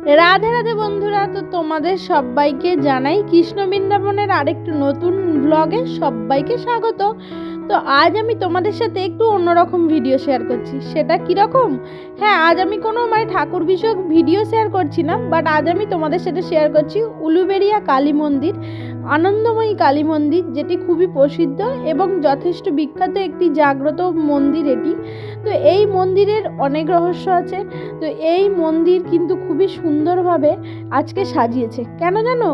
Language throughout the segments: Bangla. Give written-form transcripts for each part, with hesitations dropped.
রাধে রাধে বন্ধুরা, তো তোমাদের সবাইকে জানাই কৃষ্ণ বৃন্দাবনের আরেকটু নতুন ব্লগে সবাইকে স্বাগত। তো আজ আমি তোমাদের সাথে একটু অন্যরকম ভিডিও শেয়ার করছি। সেটা কীরকম? হ্যাঁ, আজ আমি কোনো ঠাকুর বিষয়ক ভিডিও শেয়ার করছি না, বাট আজ আমি তোমাদের সাথে শেয়ার করছি উলুবেড়িয়া কালী মন্দির, আনন্দময়ী কালী মন্দির, যেটি খুবই প্রসিদ্ধ এবং যথেষ্ট বিখ্যাত একটি জাগ্রত মন্দির এটি। তো এই মন্দিরের অনেক রহস্য আছে। তো এই মন্দির কিন্তু খুবই সুন্দরভাবে আজকে সাজিয়েছে। কেন জানো?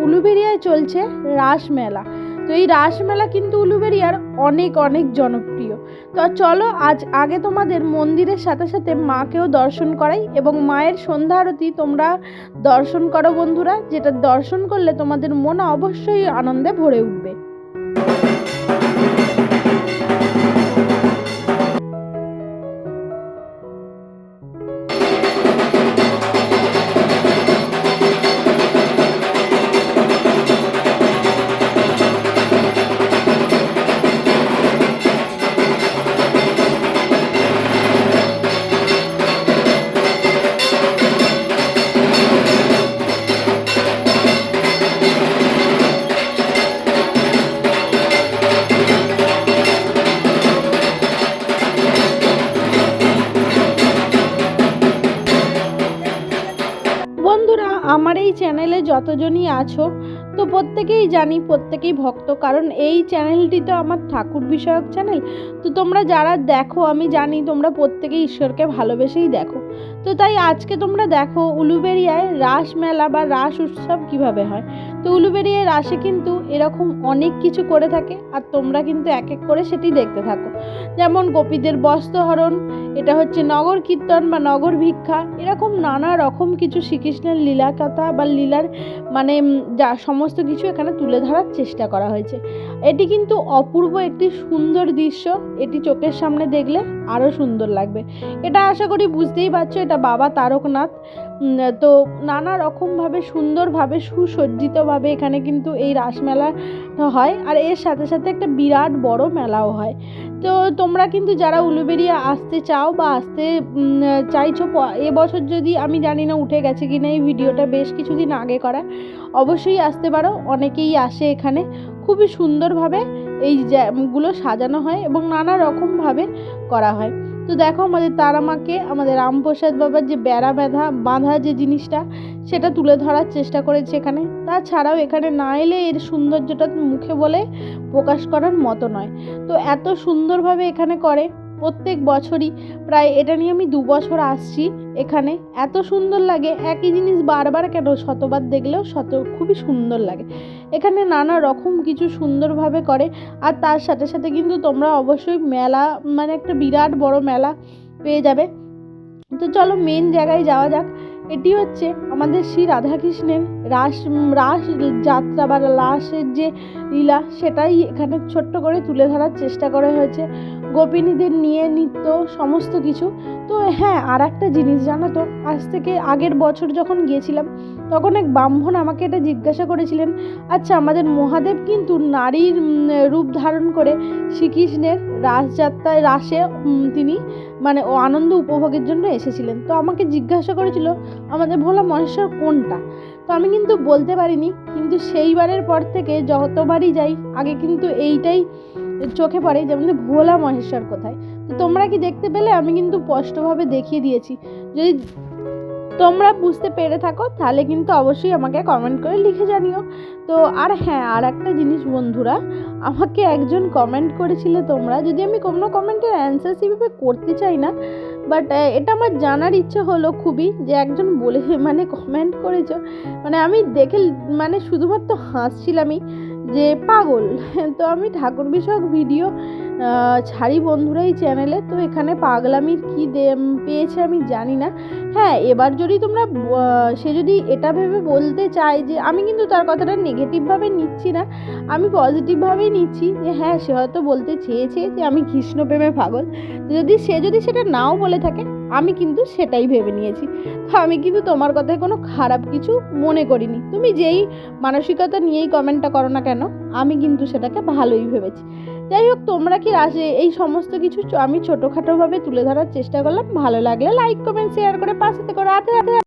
উলুবেড়িয়ায় চলছে রাসমেলা। তো এই রাসমেলা কিন্তু উলুবেড়িয়ার অনেক অনেক জনপ্রিয়। তো চলো আজ আগে তোমাদের মন্দিরের সাথে সাথে মাকেও দর্শন করাই এবং মায়ের সন্ধ্যা আরতি তোমরা দর্শন করো বন্ধুরা, যেটা দর্শন করলে তোমাদের মন অবশ্যই আনন্দে ভরে উঠবে। বন্ধুরা, আমার এই চ্যানেলে যতজনই আছো তো প্রত্যেকেই জানি, প্রত্যেকেই ভক্ত, কারণ এই চ্যানেলটি তো আমার ঠাকুর বিষয়ক চ্যানেল। তো তোমরা যারা দেখো আমি জানি তোমরা প্রত্যেকেই ঈশ্বরকে ভালোবেসেই দেখো। তো তাই আজকে তোমরা দেখো উলুবেড়িয়ায় রাস মেলা বা রাস উৎসব কিভাবে হয়। তো উলুবেড়িয়ায় রাসে কিন্তু এরকম অনেক কিছু করে থাকে, আর তোমরা কিন্তু এক এক করে সেটি দেখতে থাকো। যেমন গোপীদের বস্ত্রহরণ, এটা হচ্ছে নগর কীর্তন বা নগর ভিক্ষা, এরকম নানা রকম কিছু শ্রীকৃষ্ণের লীলা কথা বা লীলার যা সমস্ত কিছু এখানে তুলে ধরার চেষ্টা করা হয়েছে। এটি কিন্তু অপূর্ব একটি সুন্দর দৃশ্য, এটি চোখের সামনে দেখলে আরও সুন্দর লাগবে। এটা আশা করি বুঝতেই পারছো, এটা বাবা তারকনাথ। তো নানা রকমভাবে সুন্দরভাবে সুসজ্জিতভাবে এখানে কিন্তু এই রাসমেলা হয়, আর এর সাথে সাথে একটা বিরাট বড় মেলাও হয়। তো তোমরা কিন্তু যারা উলুবেড়িয়া আসতে চাও বা আসতে চাইছো, এবছর যদি আমি জানি না উঠে গেছে কিনা, এই ভিডিওটা বেশ কিছুদিন আগে করা, অবশ্যই আসতে পারো। অনেকেই আসে এখানে, খুবই সুন্দরভাবে এইগুলো সাজানো হয় এবং নানা রকমভাবে করা হয়। তো দেখো আমাদের তারামাকে, আমাদের রামপ্রসাদ বাবার যে বেড়া বাঁধা যে জিনিসটা, সেটা তুলে ধরার চেষ্টা করেছে এখানে। তাছাড়াও এখানে না এলে এর সৌন্দর্যটা মুখে বলে প্রকাশ করার মতো নয়। তো এত সুন্দরভাবে এখানে করে প্রত্যেক বছরই। প্রায় এটা নিয়ে আমি 2 বছর আসছি এখানে। এত সুন্দর লাগে, একই জিনিস বারবার কেন, শতবার দেখলেও খুবই সুন্দর লাগে। এখানে নানা রকম কিছু সুন্দরভাবে করে, আর তার সাথে সাথে কিন্তু তোমরা অবশ্যই মেলা একটা বিরাট বড় মেলা পেয়ে যাবে। তো চলো মেন জায়গায় যাওয়া যাক। এটি হচ্ছে আমাদের শ্রী রাধাকৃষ্ণের রাস যাত্রা বা রাসের যে লীলা, সেটাই এখানে ছোট্ট করে তুলে ধরার চেষ্টা করা হয়েছে, গোপিনীদের নিয়ে নৃত্য সমস্ত কিছু। তো হ্যাঁ, আর একটা জিনিস জানো তো, আজ থেকে আগের বছর যখন গিয়েছিলাম তখন এক ব্রাহ্মণ আমাকে এটা জিজ্ঞাসা করেছিলেন, আচ্ছা আমাদের মহাদেব কিন্তু নারীর রূপ ধারণ করে শ্রীকৃষ্ণের রাসযাত্রায় রাসে তিনি ও আনন্দ উপভোগের জন্য এসেছিলেন। তো আমাকে জিজ্ঞাসা করেছিল আমাদের ভোলা মহেশ্বর কোনটা। তো আমি কিন্তু বলতে পারিনি, কিন্তু সেইবারের পর থেকে যতবারই যাই আগে কিন্তু এইটাই চোখে পড়ে যে আমাদের ভোলা মহেশ্বর কোথায়। তো তোমরা কি দেখতে পেলে? আমি কিন্তু স্পষ্টভাবে দেখিয়ে দিয়েছি। যদি তোমরা বুঝতে পেরে থাকো তাহলে কিন্তু অবশ্যই আমাকে কমেন্ট করে লিখে জানিও। তো আর হ্যাঁ, আর একটা জিনিস বন্ধুরা, আমাকে একজন কমেন্ট করেছিলে তোমরা, যদি আমি কোনো কমেন্টের অ্যান্সার সেভাবে করতে চাই না, বাট এটা আমার জানার ইচ্ছে হলো খুবই, যে একজন বলে কমেন্ট করেছো, আমি দেখে শুধুমাত্র হাসছিলামই যে পাগল। তো আমি ঠাকুর বিষয়ক ভিডিও ছাড়ি বন্ধুরা এই চ্যানেলে, তো এখানে পাগলামির কী পেয়েছে আমি জানি না। হ্যাঁ, এবার যদি তোমরা সে যদি এটা ভেবে বলতে চায়, যে আমি কিন্তু তার কথাটা নেগেটিভভাবে নিচ্ছি না, আমি পজিটিভভাবেই নিচ্ছি, যে হ্যাঁ সে হয়তো বলতে চেয়েছে যে আমি কৃষ্ণ প্রেমে পাগল। যদি সেটা নাও বলে থাকে, আমি কিন্তু সেটাই ভেবে নিয়েছি। তো আমি কিন্তু তোমার কথায় কোনো খারাপ কিছু মনে করিনি। তুমি যেই মানসিকতা নিয়েই কমেন্টটা করো না কেন, আমি কিন্তু সেটাকে ভালোই ভেবেছি। যাই হোক, তোমরা কি এই সমস্ত কিছু আমি ছোটোখাটোভাবে তুলে ধরার চেষ্টা করলাম। ভালো লাগলে লাইক কমেন্ট শেয়ার করে পাশে থেকে রাতে রাতে